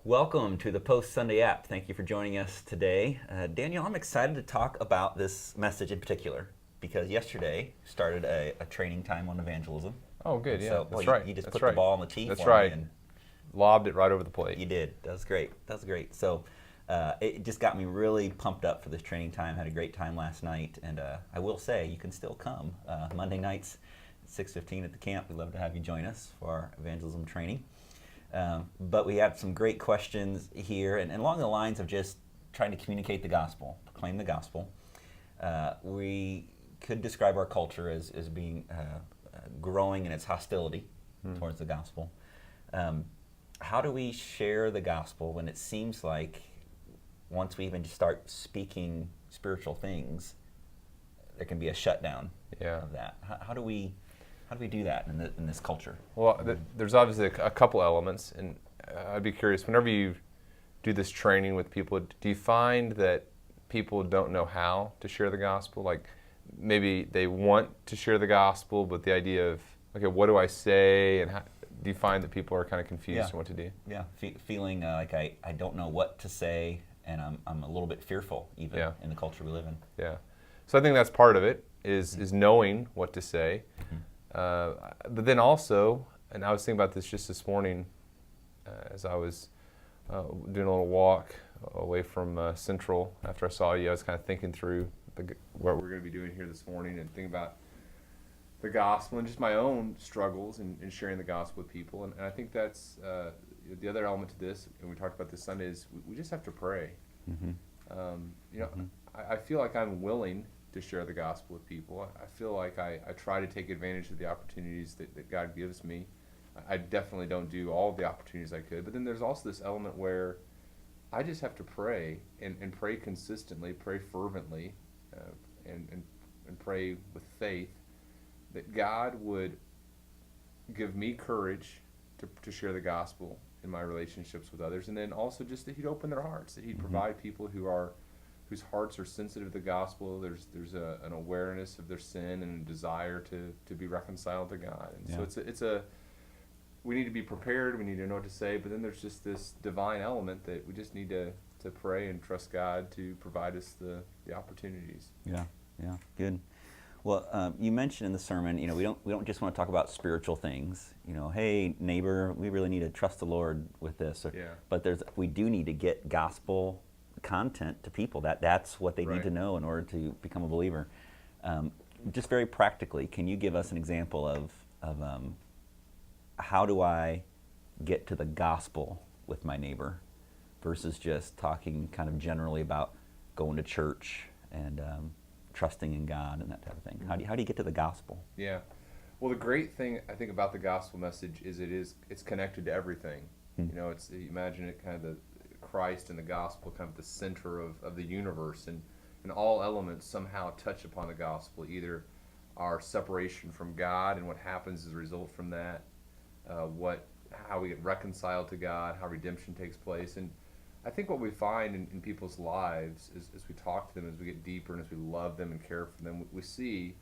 Welcome to the Post Sunday app. Thank you for joining us today. Daniel, I'm excited to talk about this message in particular because yesterday started a training time on evangelism. Oh, good, yeah, So, that's you, right. you just That's put right. the ball on the tee That's for right. me. And Lobbed it right over the plate. you did. That was great. That was great. So it just got me really pumped up for this training time. Had a great time last night. And I will say, you can still come Monday nights at 6:15 at the camp. We'd love to have you join us for our evangelism training. But we have some great questions here, and along the lines of just trying to communicate the gospel, proclaim the gospel. We could describe our culture as being growing in its hostility towards the gospel. How do we share the gospel when it seems like once we even just start speaking spiritual things, there can be a shutdown of that? How do we do that in this culture? Well, there's obviously a couple elements, and I'd be curious, whenever you do this training with people, do you find that people don't know how to share the gospel? Like maybe they want to share the gospel, but the idea of, okay, what do I say, and how, do you find that people are kind of confused on what to do? Yeah, feeling like I don't know what to say, and I'm a little bit fearful even in the culture we live in. Yeah, so I think that's part of it, is knowing what to say. But then also, and I was thinking about this just this morning as I was doing a little walk away from Central after I saw you. I was kind of thinking through what we're going to be doing here this morning and thinking about the gospel and just my own struggles in sharing the gospel with people. And I think that's the other element to this, and we talked about this Sunday, is we just have to pray. I feel like I'm willing to share the gospel with people. I feel like I try to take advantage of the opportunities that God gives me. I definitely don't do all of the opportunities I could, but then there's also this element where I just have to pray and pray consistently, pray fervently, and pray with faith that God would give me courage to share the gospel in my relationships with others, and then also just that He'd open their hearts, that He'd provide people whose hearts are sensitive to the gospel. There's an awareness of their sin and a desire to be reconciled to God. And so we need to be prepared, we need to know what to say, but then there's just this divine element that we just need to pray and trust God to provide us the opportunities. Yeah, good. Well, you mentioned in the sermon, we don't just want to talk about spiritual things. Hey neighbor, we really need to trust the Lord with this. But we do need to get gospel content to people. That's what they need to know in order to become a believer. Just very practically, can you give us an example of how do I get to the gospel with my neighbor versus just talking kind of generally about going to church and trusting in God and that type of thing? How do you get to the gospel? Yeah. Well, the great thing I think about the gospel message is it's connected to everything. You imagine it kind of the Christ and the gospel kind of the center of the universe, and all elements somehow touch upon the gospel, either our separation from God and what happens as a result from that, how we get reconciled to God, how redemption takes place. And I think what we find in people's lives is, as we talk to them, as we get deeper and as we love them and care for them, we see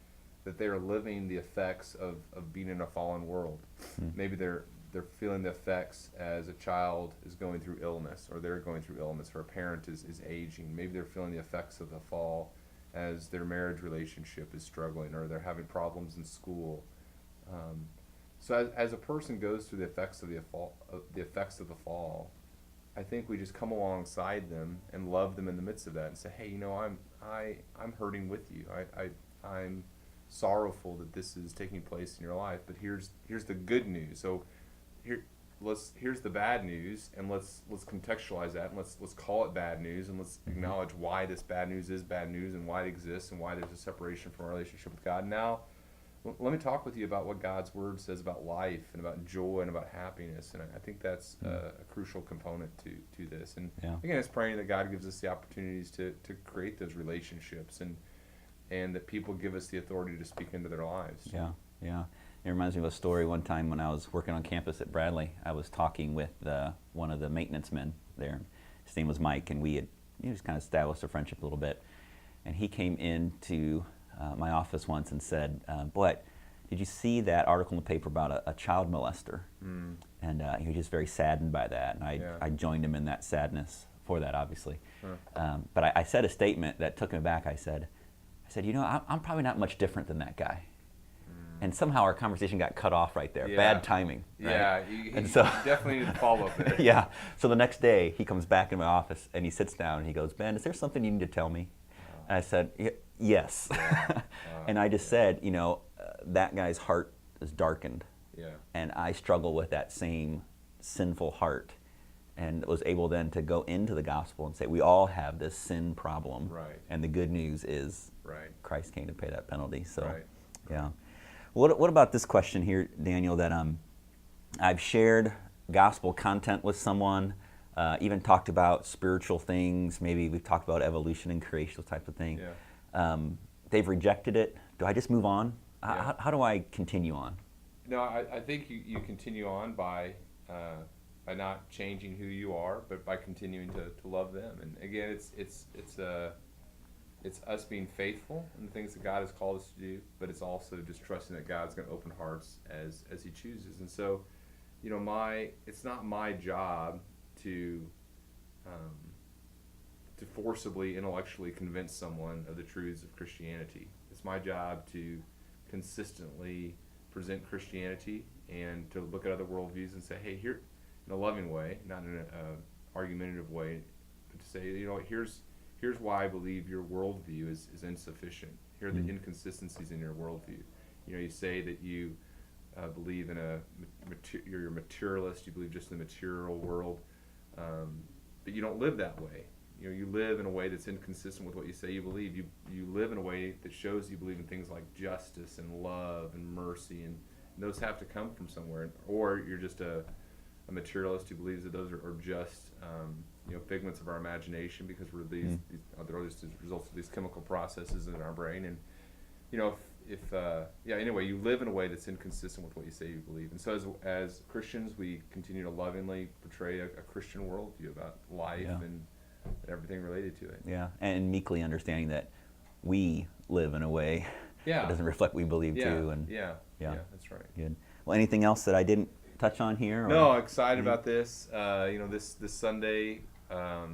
that they are living the effects of being in a fallen world. Maybe they're feeling the effects as a child is going through illness, or they're going through illness, or a parent is aging. Maybe they're feeling the effects of the fall as their marriage relationship is struggling, or they're having problems in school. So as a person goes through the effects of the fall, I think we just come alongside them and love them in the midst of that and say, hey, I'm hurting with you. I'm sorrowful that this is taking place in your life, but here's the good news. So here's the bad news, and let's contextualize that, and let's call it bad news, and let's acknowledge why this bad news is bad news, and why it exists, and why there's a separation from our relationship with God. Now, let me talk with you about what God's Word says about life and about joy and about happiness, and I think that's a crucial component to this. And again, it's praying that God gives us the opportunities to create those relationships, and that people give us the authority to speak into their lives. Yeah. It reminds me of a story one time when I was working on campus at Bradley. I was talking with one of the maintenance men there. His name was Mike, and we had just kind of established a friendship a little bit. And he came into my office once and said, boy, did you see that article in the paper about a child molester? Mm. And he was just very saddened by that, and I joined him in that sadness for that, obviously. Huh. But I said a statement that took me back. I said, you know, I'm probably not much different than that guy. And somehow our conversation got cut off right there. Yeah. Bad timing. Right? Yeah, And so you definitely need to follow up there. yeah. So the next day he comes back in my office and he sits down and he goes, Ben, is there something you need to tell me? And I said, yes. And I just said, you know, that guy's heart is darkened. Yeah. And I struggle with that same sinful heart, and was able then to go into the gospel and say we all have this sin problem. Right. And the good news is Right. Christ came to pay that penalty. So, Right. yeah. What about this question here, Daniel, that I've shared gospel content with someone, even talked about spiritual things, maybe we've talked about evolution and creation, those types of things. Yeah. They've rejected it. Do I just move on? Yeah. How do I continue on? No, I think you continue on by not changing who you are, but by continuing to love them. And again, it's us being faithful in the things that God has called us to do, but it's also just trusting that God's going to open hearts as He chooses. And so, you know, it's not my job to forcibly intellectually convince someone of the truths of Christianity. It's my job to consistently present Christianity and to look at other worldviews and say, hey, here, in a loving way, not in an argumentative way, but to say, you know, here's why I believe your worldview is insufficient. Here are the inconsistencies in your worldview. You know, you say that you believe in you're a materialist, you believe just in the material world, but you don't live that way. You know, you live in a way that's inconsistent with what you say you believe. You live in a way that shows you believe in things like justice and love and mercy, and those have to come from somewhere. Or you're just a materialist who believes that those are just you know, figments of our imagination because we're they're just results of these chemical processes in our brain. And you know, anyway, you live in a way that's inconsistent with what you say you believe. And so as Christians, we continue to lovingly portray a Christian worldview about life and everything related to it. Yeah, and meekly understanding that we live in a way that doesn't reflect what we believe too. And yeah, that's right. Good. Well, anything else that I didn't touch on here? Or? No, excited about this. You know, this Sunday, by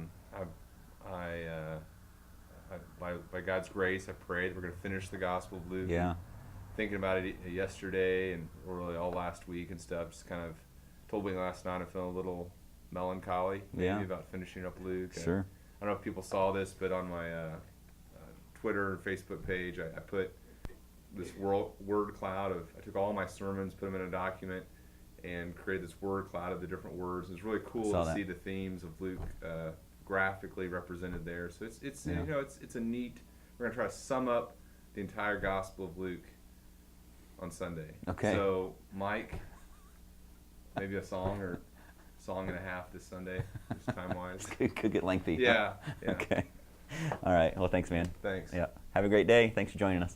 God's grace, I pray that we're going to finish the Gospel of Luke. Yeah. Thinking about it yesterday and really all last week and stuff. Just kind of told me last night I felt a little melancholy maybe about finishing up Luke. Sure. I don't know if people saw this, but on my Twitter and Facebook page, I put this word cloud I took all my sermons, put them in a document, and created this word cloud of the different words. It's really cool to see the themes of Luke graphically represented there. So it's you know, it's a neat. We're gonna try to sum up the entire Gospel of Luke on Sunday. Okay. So Mike, maybe a song or song and a half this Sunday, just time wise. Could get lengthy. Yeah. Okay. All right. Well, thanks, man. Thanks. Yeah. Have a great day. Thanks for joining us.